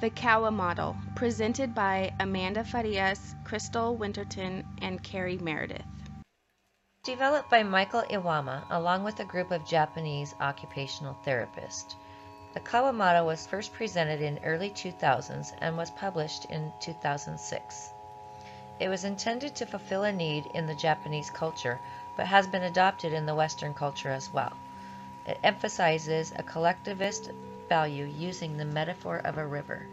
The Kawa Model, presented by Amanda Farias, Crystal Winterton, and Cari Meredith. Developed by Michael Iwama along with a group of Japanese occupational therapists. The Kawa Model was first presented in early 2000s and was published in 2006. It was intended to fulfill a need in the Japanese culture, but has been adopted in the Western culture as well. It emphasizes a collectivist value using the metaphor of a river.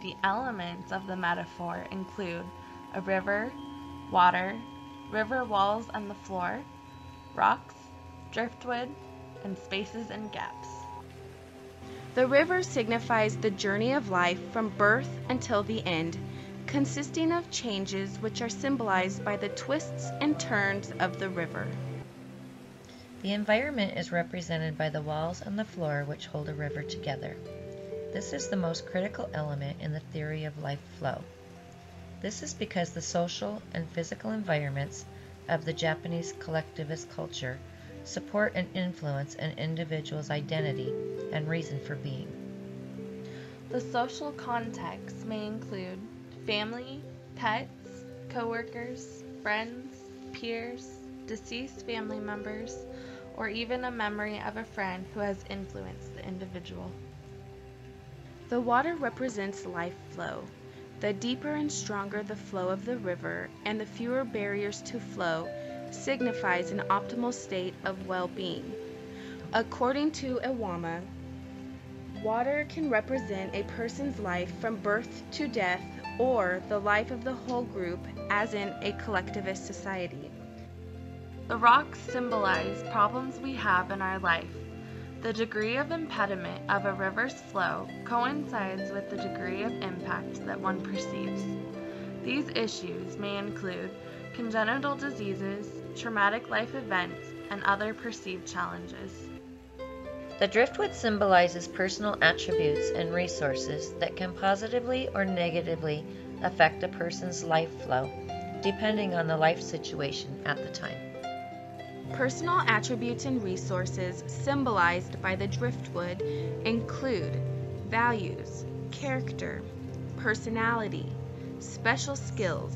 The elements of the metaphor include a river, water, river walls and the floor, rocks, driftwood, and spaces and gaps. The river signifies the journey of life from birth until the end, consisting of changes which are symbolized by the twists and turns of the river. The environment is represented by the walls and the floor which hold a river together. This is the most critical element in the theory of life flow. This is because the social and physical environments of the Japanese collectivist culture support and influence an individual's identity and reason for being. The social context may include family, pets, coworkers, friends, peers, deceased family members, or even a memory of a friend who has influenced the individual. The water represents life flow. The deeper and stronger the flow of the river and the fewer barriers to flow signifies an optimal state of well-being. According to Iwama, water can represent a person's life from birth to death or the life of the whole group as in a collectivist society. The rocks symbolize problems we have in our life. The degree of impediment of a river's flow coincides with the degree of impact that one perceives. These issues may include congenital diseases, traumatic life events, and other perceived challenges. The driftwood symbolizes personal attributes and resources that can positively or negatively affect a person's life flow, depending on the life situation at the time. Personal attributes and resources symbolized by the driftwood include values, character, personality, special skills,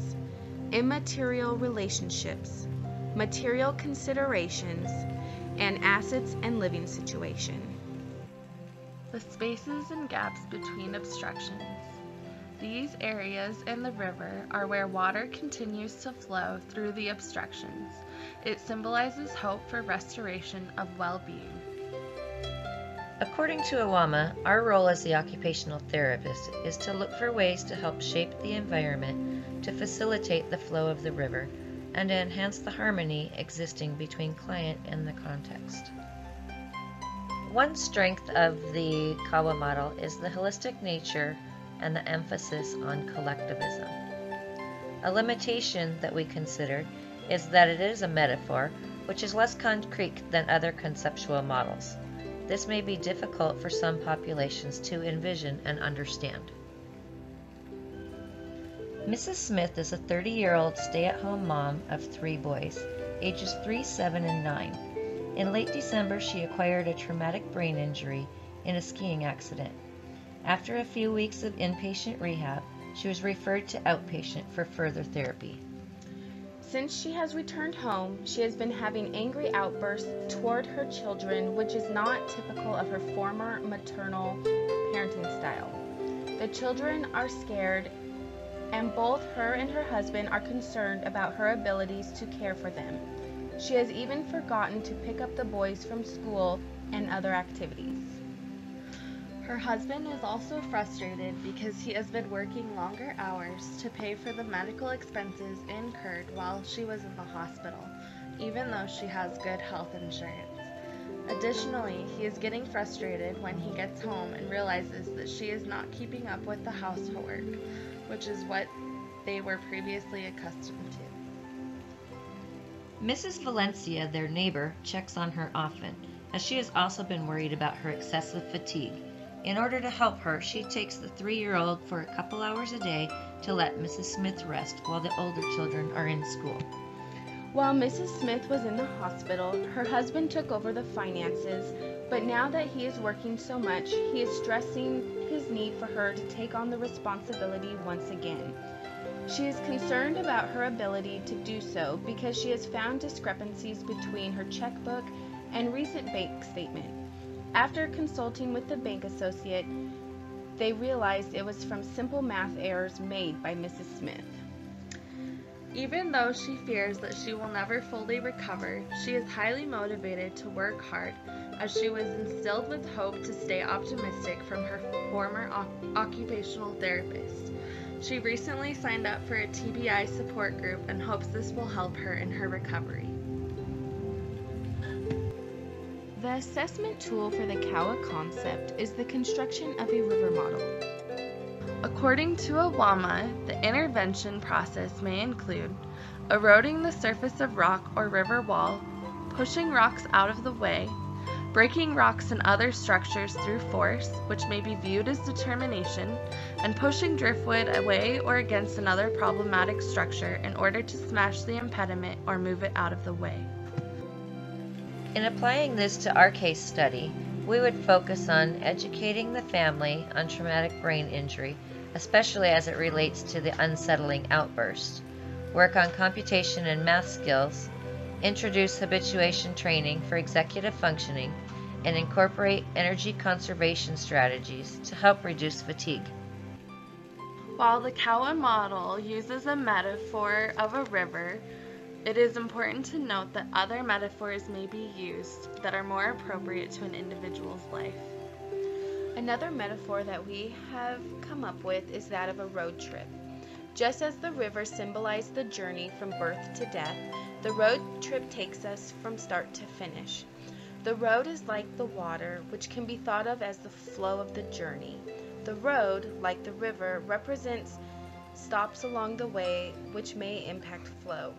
immaterial relationships, material considerations, and assets and living situation. The spaces and gaps between obstructions. These areas in the river are where water continues to flow through the obstructions. It symbolizes hope for restoration of well-being. According to Iwama, our role as the occupational therapist is to look for ways to help shape the environment to facilitate the flow of the river and to enhance the harmony existing between client and the context. One strength of the Kawa model is the holistic nature and the emphasis on collectivism. A limitation that we considered is that it is a metaphor, which is less concrete than other conceptual models. This may be difficult for some populations to envision and understand. Mrs. Smith is a 30-year-old stay-at-home mom of 3 boys, ages 3, 7, and 9. In late December, she acquired a traumatic brain injury in a skiing accident. After a few weeks of inpatient rehab, she was referred to outpatient for further therapy. Since she has returned home, she has been having angry outbursts toward her children, which is not typical of her former maternal parenting style. The children are scared, and both her and her husband are concerned about her abilities to care for them. She has even forgotten to pick up the boys from school and other activities. Her husband is also frustrated because he has been working longer hours to pay for the medical expenses incurred while she was in the hospital, even though she has good health insurance. Additionally, he is getting frustrated when he gets home and realizes that she is not keeping up with the housework, which is what they were previously accustomed to. Mrs. Valencia, their neighbor, checks on her often, as she has also been worried about her excessive fatigue. In order to help her, she takes the 3-year-old for a couple hours a day to let Mrs. Smith rest while the older children are in school. While Mrs. Smith was in the hospital, her husband took over the finances, But now that he is working so much, he is stressing his need for her to take on the responsibility once again. She is concerned about her ability to do so because she has found discrepancies between her checkbook and recent bank statement. After consulting with the bank associate, they realized it was from simple math errors made by Mrs. Smith. Even though she fears that she will never fully recover, she is highly motivated to work hard, as she was instilled with hope to stay optimistic from her former occupational therapist. She recently signed up for a TBI support group and hopes this will help her in her recovery. The assessment tool for the Kawa concept is the construction of a river model. According to Awama, the intervention process may include eroding the surface of rock or river wall, pushing rocks out of the way, breaking rocks and other structures through force, which may be viewed as determination, and pushing driftwood away or against another problematic structure in order to smash the impediment or move it out of the way. In applying this to our case study, we would focus on educating the family on traumatic brain injury, especially as it relates to the unsettling outburst, work on computation and math skills, introduce habituation training for executive functioning, and incorporate energy conservation strategies to help reduce fatigue. While the Kawa model uses a metaphor of a river, it is important to note that other metaphors may be used that are more appropriate to an individual's life. Another metaphor that we have come up with is that of a road trip. Just as the river symbolized the journey from birth to death, the road trip takes us from start to finish. The road is like the water, which can be thought of as the flow of the journey. The road, like the river, represents stops along the way which may impact flow.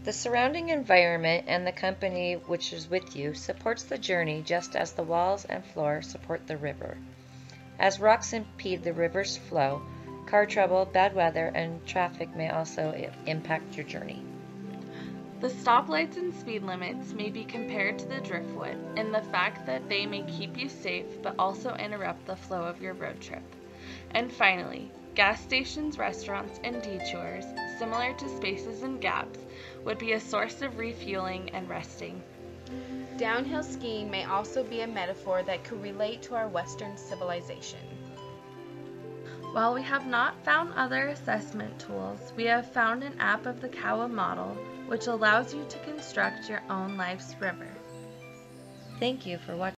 The surrounding environment and the company which is with you supports the journey just as the walls and floor support the river. As rocks impede the river's flow, car trouble, bad weather, and traffic may also impact your journey. The stoplights and speed limits may be compared to the driftwood in the fact that they may keep you safe but also interrupt the flow of your road trip. And finally, gas stations, restaurants, and detours, similar to spaces and gaps, would be a source of refueling and resting. Downhill skiing may also be a metaphor that could relate to our Western civilization. While we have not found other assessment tools, we have found an app of the Kawa model, which allows you to construct your own life's river. Thank you for watching.